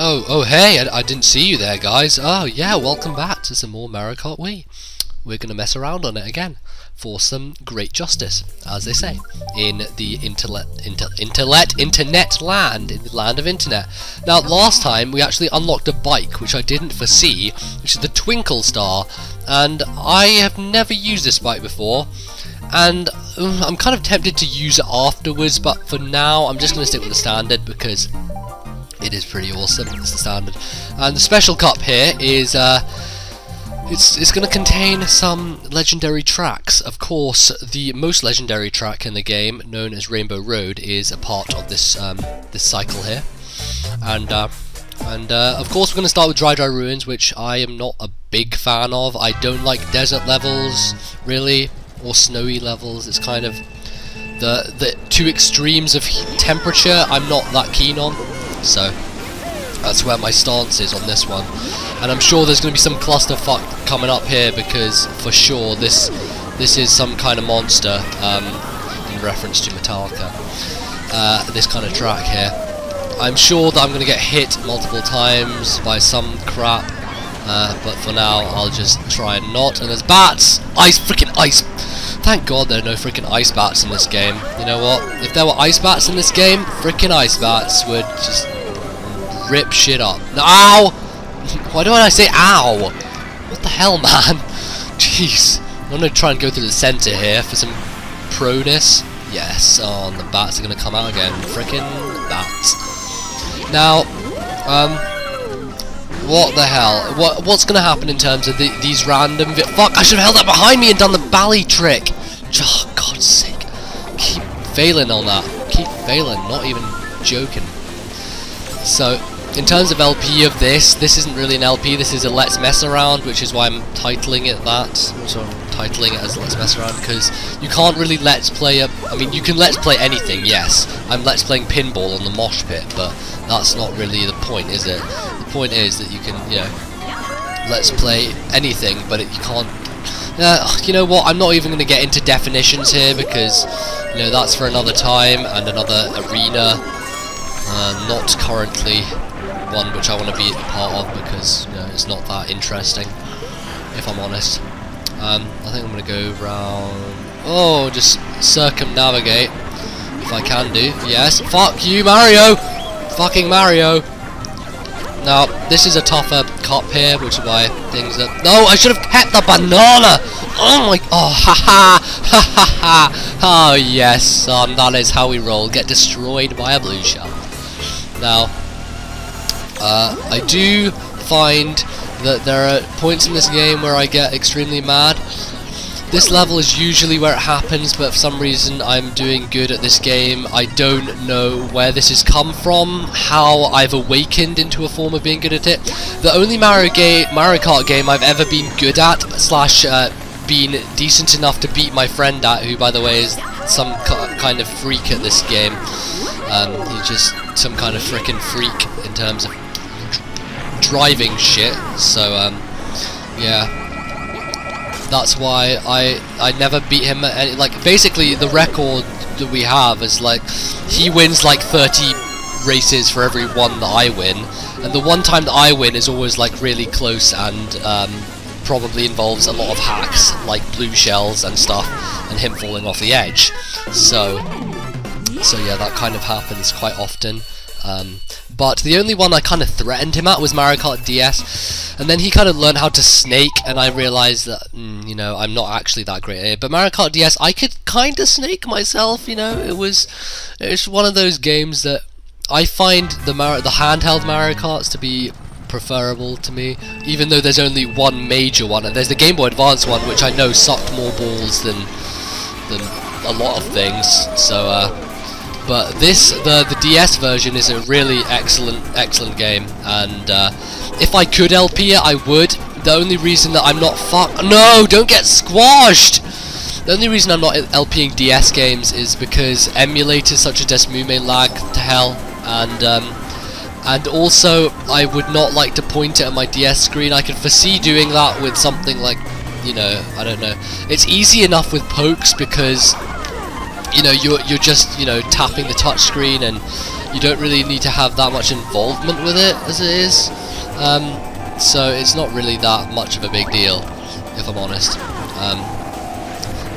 Oh, hey, I didn't see you there, guys. Oh, yeah, welcome back to some more Mario Kart Wii. We're going to mess around on it again for some great justice, as they say, in the internet land, in the land of internet. Now, last time we actually unlocked a bike, which I didn't foresee, which is the Twinkle Star, and I have never used this bike before, and I'm kind of tempted to use it afterwards, but for now I'm just going to stick with the standard because it is pretty awesome. It's the standard. And the special cup here is it's going to contain some legendary tracks. Of course, the most legendary track in the game, known as Rainbow Road, is a part of this this cycle here. And of course we're going to start with Dry Ruins, which I am not a big fan of. I don't like desert levels really, or snowy levels. It's kind of the two extremes of temperature I'm not that keen on. So that's where my stance is on this one, and I'm sure there's going to be some clusterfuck coming up here because for sure this is some kind of monster in reference to Metallica. This kind of track here. I'm sure that I'm going to get hit multiple times by some crap, but for now I'll just try and not. And there's bats! Freaking ice! Thank God there are no freaking ice bats in this game. You know what? If there were ice bats in this game, freaking ice bats would just rip shit up. Ow! Why don't I say ow? What the hell, man? Jeez. I'm gonna try and go through the center here for some proness. Yes, oh, and the bats are gonna come out again. Freaking bats. Now, what the hell? What's gonna happen in terms of these random fuck, I should have held that behind me and done the bally trick! Oh, God's sake. Keep failing on that. Keep failing, not even joking. So, in terms of LP of this isn't really an LP, this is a Let's Mess Around, which is why I'm titling it that. So I'm titling it as Let's Mess Around, because you can't really Let's Play I mean, you can Let's Play anything, yes. I'm Let's Playing pinball on the mosh pit, but that's not really the point, is it? The point is that you can, you know, Let's Play anything, but you can't... you know what, I'm not even going to get into definitions here, because, you know, that's for another time, and another arena. Not currently one which I want to be a part of, because, you know, it's not that interesting, if I'm honest. I think I'm going to go round... just circumnavigate, if I can do. Yes, fuck you, Mario! Fucking Mario! Now, this is a tougher cup here, which is why things are... No, I should have kept the banana! Oh my... Oh, haha! Ha ha ha! Oh, yes, son, that is how we roll. Get destroyed by a blue shell. Now, I do find that there are points in this game where I get extremely mad. This level is usually where it happens, but for some reason I'm doing good at this game. I don't know where this has come from, how I've awakened into a form of being good at it. The only Mario Kart game I've ever been good at, slash been decent enough to beat my friend at, who by the way is some kind of freak at this game. He's just some kind of frickin' freak in terms of driving shit, so yeah. That's why I never beat him at any, like, basically the record that we have is like he wins like 30 races for every one that I win, and the one time that I win is always like really close and probably involves a lot of hacks like blue shells and stuff and him falling off the edge. So yeah, that kind of happens quite often. But the only one I kind of threatened him at was Mario Kart DS, and then he kind of learned how to snake, and I realised that, you know, I'm not actually that great at it. But Mario Kart DS, I could kind of snake myself, you know. It's one of those games that I find the handheld Mario Karts to be preferable to me, even though there's only one major one, and there's the Game Boy Advance one, which I know sucked more balls than a lot of things. So but the DS version is a really excellent game, and if I could LP it, I would. The only reason that I'm not no, don't get squashed! The only reason I'm not LPing DS games is because emulators such as Desmume lag to hell, and also I would not like to point it at my DS screen. I can foresee doing that with something like, you know, I don't know. It's easy enough with pokes because, you know, you're just, you know, tapping the touchscreen and you don't really need to have that much involvement with it as it is. So it's not really that much of a big deal, if I'm honest.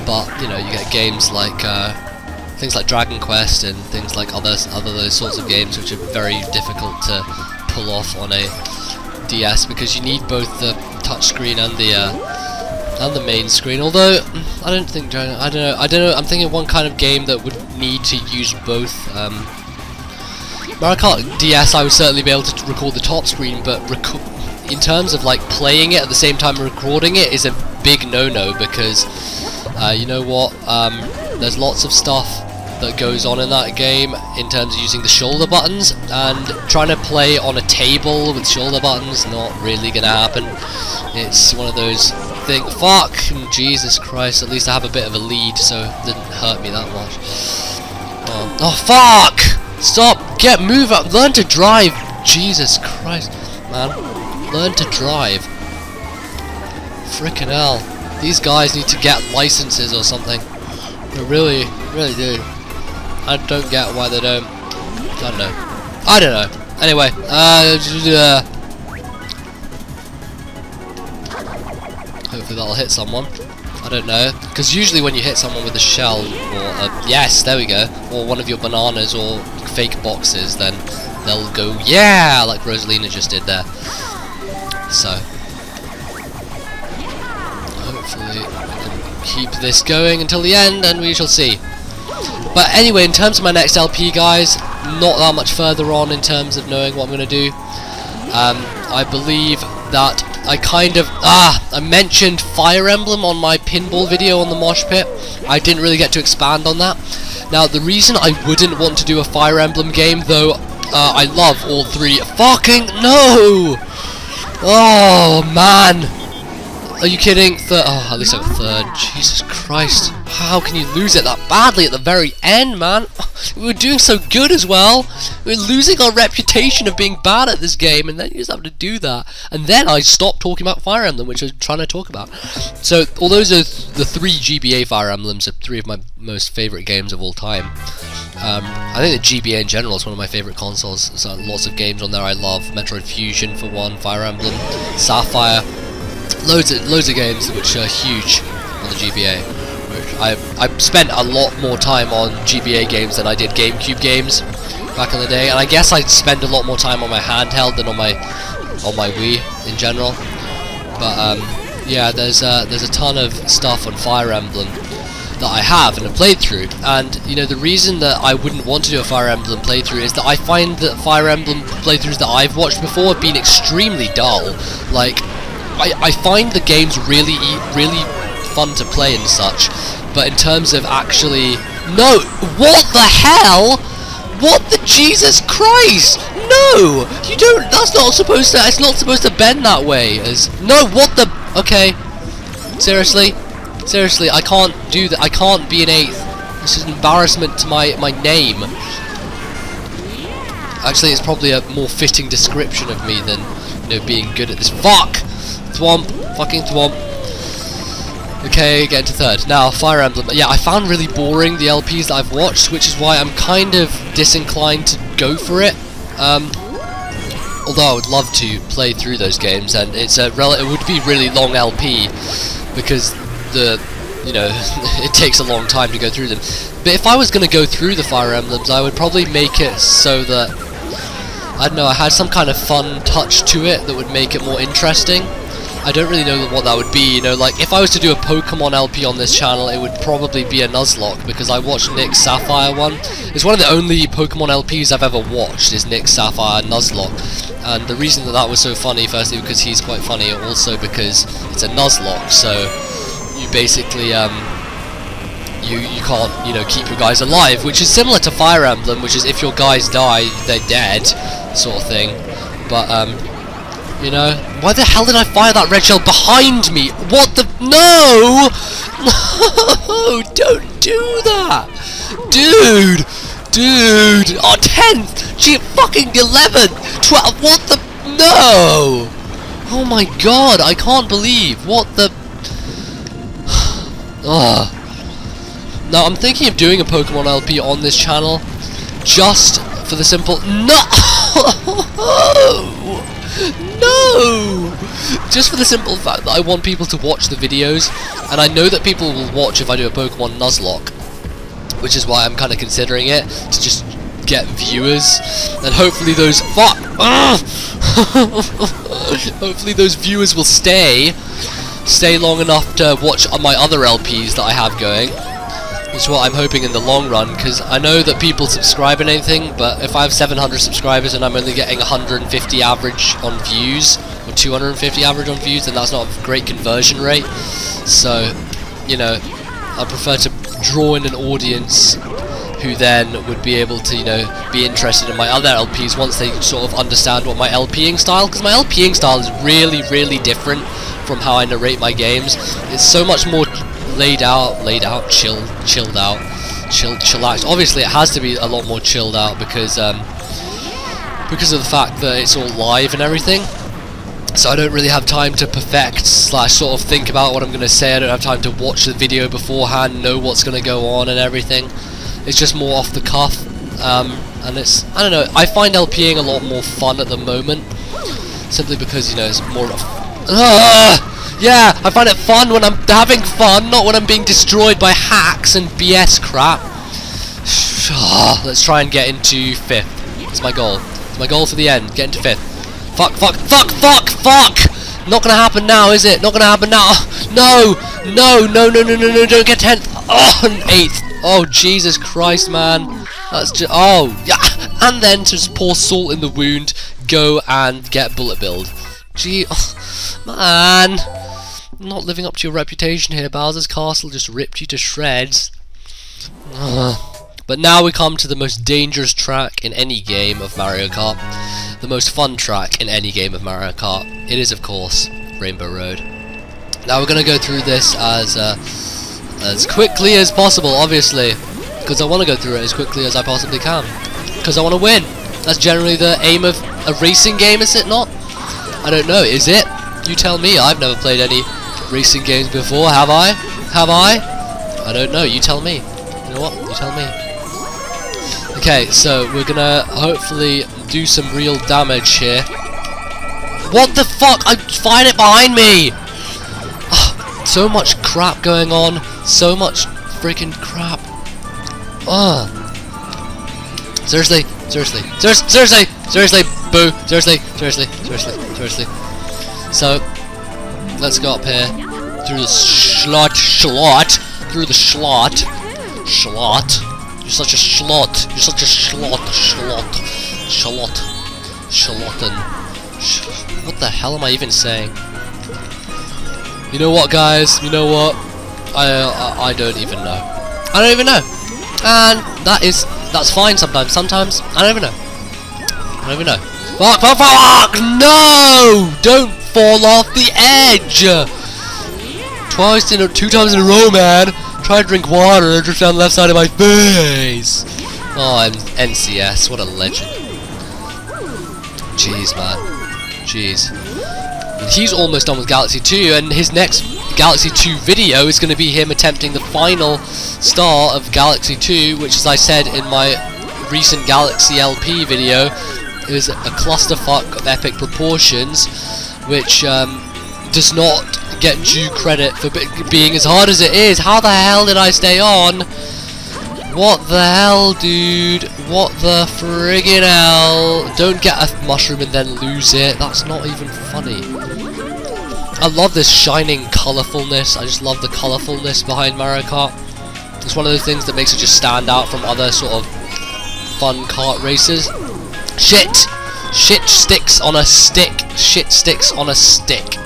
But you know, you get games like things like Dragon Quest and things like other those sorts of games which are very difficult to pull off on a DS because you need both the touchscreen and the main screen. Although I don't think I don't know. I'm thinking of one kind of game that would need to use both. Mario Kart DS, I would certainly be able to record the top screen, but in terms of like playing it at the same time recording it is a big no-no because you know what? There's lots of stuff that goes on in that game in terms of using the shoulder buttons, and trying to play on a table with shoulder buttons not really gonna happen. It's one of those things. Fuck! Jesus Christ! At least I have a bit of a lead, so it didn't hurt me that much. Oh fuck! Stop! Move up! Learn to drive! Jesus Christ, man! Learn to drive. Frickin' hell! These guys need to get licenses or something. They really do. I don't get why they don't. I don't know. Anyway, hopefully that'll hit someone. I don't know, because usually when you hit someone with a shell, or yes, there we go, or one of your bananas or fake boxes, then they'll go, yeah, like Rosalina just did there. So, hopefully we can keep this going until the end, and we shall see. But anyway, in terms of my next LP, guys, not that much further on in terms of knowing what I'm going to do. I believe that I mentioned Fire Emblem on my pinball video on the Mosh Pit. I didn't really get to expand on that. Now, the reason I wouldn't want to do a Fire Emblem game, though I love all three. Fucking no! Oh, man! Are you kidding? Oh, at least I'm third. Jesus Christ. How can you lose it that badly at the very end, man? We were doing so good as well. We were losing our reputation of being bad at this game, and then you just have to do that. And then I stopped talking about Fire Emblem, which I was trying to talk about. So, although those are the three GBA Fire Emblems, are three of my most favourite games of all time. I think the GBA in general is one of my favourite consoles. There's lots of games on there I love. Metroid Fusion for one, Fire Emblem, Sapphire. Loads of games which are huge on the GBA. I spent a lot more time on GBA games than I did GameCube games back in the day, and I guess I'd spend a lot more time on my handheld than on my Wii in general. But yeah, there's a ton of stuff on Fire Emblem that I have and have played through, and you know, the reason that I wouldn't want to do a Fire Emblem playthrough is that I find that Fire Emblem playthroughs that I've watched before have been extremely dull. Like, I find the games really fun to play and such, but in terms of actually... No! What the hell? What the Jesus Christ? No! You don't... That's not supposed to... It's not supposed to bend that way. No, what the... Okay. Seriously? Seriously, I can't do that. I can't be an 8th. This is an embarrassment to my name. Actually, it's probably a more fitting description of me than, you know, being good at this. Fuck! Thwomp. Fucking thwomp. Okay, get into third. Now, Fire Emblem. Yeah, I found really boring the LPs that I've watched, which is why I'm kind of disinclined to go for it. Although I would love to play through those games, and it would be really long LP because you know, it takes a long time to go through them. But if I was going to go through the Fire Emblems, I would probably make it so that, I don't know, I had some kind of fun touch to it that would make it more interesting. I don't really know what that would be, you know, like, if I was to do a Pokemon LP on this channel, it would probably be a Nuzlocke, because I watched Nick's Sapphire one. It's one of the only Pokemon LPs I've ever watched, is Nick's Sapphire Nuzlocke. And the reason that that was so funny, firstly because he's quite funny, also because it's a Nuzlocke, so you basically, you can't, you know, keep your guys alive, which is similar to Fire Emblem, which is if your guys die, they're dead, sort of thing. But, you know, why the hell did I fire that red shell behind me? What the... No! No! Don't do that! Dude! Dude! Oh, 10th! Gee, fucking 11th! 12th! What the... No! Oh my god, I can't believe. What the... Ugh. Now, I'm thinking of doing a Pokemon LP on this channel, just For the simple no, no, just for the simple fact that I want people to watch the videos, and I know that people will watch if I do a Pokemon Nuzlocke, which is why I'm kind of considering it, to just get viewers, and hopefully those hopefully those viewers will stay long enough to watch my other LPs that I have going. Is what I'm hoping in the long run, because I know that people subscribe and anything, but if I have 700 subscribers and I'm only getting 150 average on views, or 250 average on views, then that's not a great conversion rate. So, you know, I prefer to draw in an audience who then would be able to, you know, be interested in my other LPs once they sort of understand what my LPing style, because my LPing style is really different from how I narrate my games. It's so much more laid out, chilled out, chillaxed. Obviously it has to be a lot more chilled out because of the fact that it's all live and everything. So I don't really have time to perfect / sort of think about what I'm going to say. I don't have time to watch the video beforehand, know what's going to go on and everything. It's just more off the cuff, and it's, I don't know, I find LPing a lot more fun at the moment, simply because, you know, it's more of yeah, I find it fun when I'm having fun, not when I'm being destroyed by hacks and BS crap. Let's try and get into 5th. It's my goal. It's my goal for the end. Get into 5th. Fuck! Not gonna happen now, is it? Not gonna happen now. No! Don't get 10th. Oh, and 8th. Oh, Jesus Christ, man. That's just, oh, yeah. And then to just pour salt in the wound, go and get bullet build. Gee, oh, man. Not living up to your reputation here. Bowser's Castle just ripped you to shreds. But now we come to the most dangerous track in any game of Mario Kart. The most fun track in any game of Mario Kart. It is, of course, Rainbow Road. Now we're going to go through this as quickly as possible, obviously. Because I want to go through it as quickly as I possibly can. Because I want to win. That's generally the aim of a racing game, is it not? I don't know, is it? You tell me. I've never played any racing games before, have I? Have I? I don't know, you tell me. You know what? You tell me. Okay, so we're gonna hopefully do some real damage here. What the fuck? I find it behind me! So much crap going on. So much freaking crap. Seriously, boo, seriously. So, let's go up here through the slot. You're such a slot. What the hell am I even saying? You know what, guys? You know what? I don't even know. I don't even know. And that's fine sometimes. Sometimes I don't even know. I don't even know. Fuck! No! Don't fall off the edge! 2 times in a row, man. Try to drink water and drip down the left side of my face. Oh, I'm NCS. What a legend. Jeez, man. Jeez. He's almost done with Galaxy 2, and his next Galaxy 2 video is going to be him attempting the final star of Galaxy 2, which, as I said in my recent Galaxy LP video, is a clusterfuck of epic proportions, which does not get due credit for being as hard as it is. How the hell did I stay on? What the hell, dude? What the friggin' hell? Don't get a mushroom and then lose it. That's not even funny. I love this shining colourfulness. I just love the colourfulness behind Mario Kart. It's one of those things that makes it just stand out from other sort of fun kart races. Shit! Shit sticks on a stick. Shit sticks on a stick.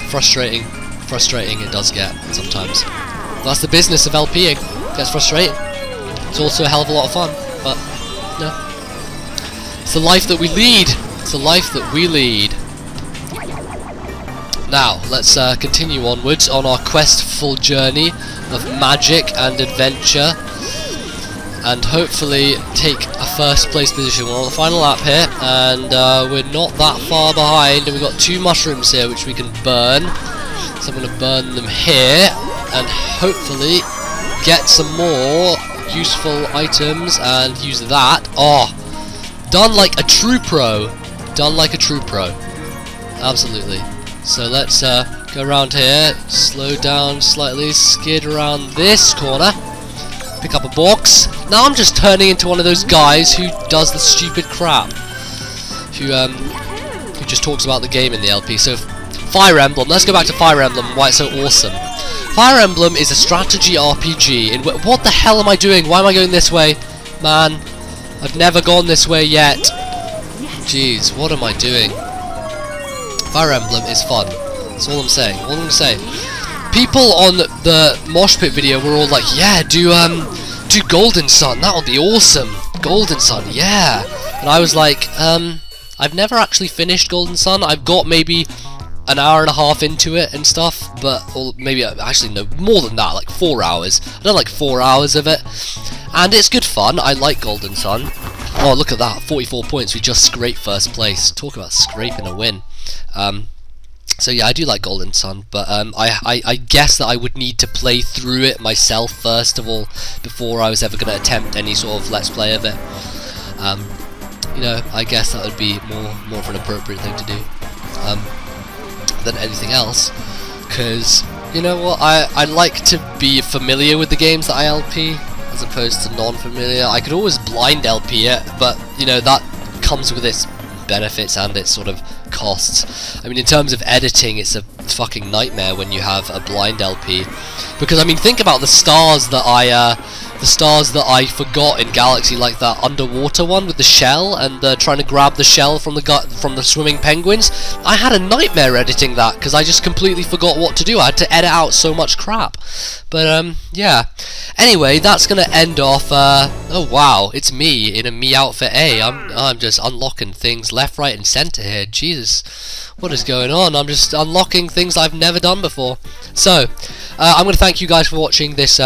Frustrating. Frustrating it does get sometimes. That's the business of LPing. It gets frustrating. It's also a hell of a lot of fun, but no. It's the life that we lead. It's the life that we lead. Now, let's continue onwards on our questful journey of magic and adventure, and hopefully take a first place position. We're on the final lap here, and we're not that far behind, and we've got 2 mushrooms here which we can burn. So I'm going to burn them here, and hopefully get some more useful items and use that. Oh, done like a true pro. Done like a true pro. Absolutely. So let's go around here, slow down slightly, skid around this corner, pick up a box. Now I'm just turning into one of those guys who does the stupid crap, who just talks about the game in the LP. So Fire Emblem, let's go back to Fire Emblem, why it's so awesome. Fire Emblem is a strategy RPG. In what the hell am I doing? Why am I going this way? Man, I've never gone this way yet. Jeez, what am I doing? Fire Emblem is fun. That's all I'm saying. All I'm gonna say. People on the Mosh Pit video were all like, "Yeah, do Golden Sun. That would be awesome. Golden Sun, yeah." And I was like, I've never actually finished Golden Sun. I've got maybe an hour and a half into it and stuff, or maybe actually no, more than that, like 4 hours. I've done like 4 hours of it, and it's good fun. I like Golden Sun. Oh, look at that, 44 points. We just scraped first place. Talk about scraping a win. So yeah, I do like Golden Sun, but I guess that I would need to play through it myself first of all before I was ever going to attempt any sort of let's play of it. You know, I guess that would be more of an appropriate thing to do than anything else, because you know what, I like to be familiar with the games that I LP as opposed to non-familiar. I could always blind LP it, but you know, that comes with its benefits and its sort of costs. I mean, in terms of editing, it's a fucking nightmare when you have a blind LP, because I mean, think about the stars that I forgot in Galaxy, like that underwater one with the shell and trying to grab the shell from the swimming penguins. I had a nightmare editing that because I just completely forgot what to do. I had to edit out so much crap. But yeah. Anyway, that's gonna end off. Oh wow, it's me in a me outfit A. I'm just unlocking things left, right, and center here. Jesus, what is going on? I'm just unlocking things I've never done before. So I'm gonna thank you guys for watching this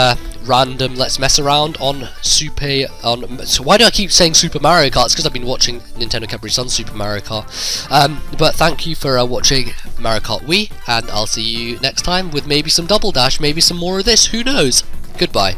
random Let's Mess Around on so why do I keep saying Super Mario Kart? It's because I've been watching Nintendo Capri Sun Super Mario Kart. But thank you for watching Mario Kart Wii, and I'll see you next time with maybe some Double Dash, maybe some more of this, who knows? Goodbye.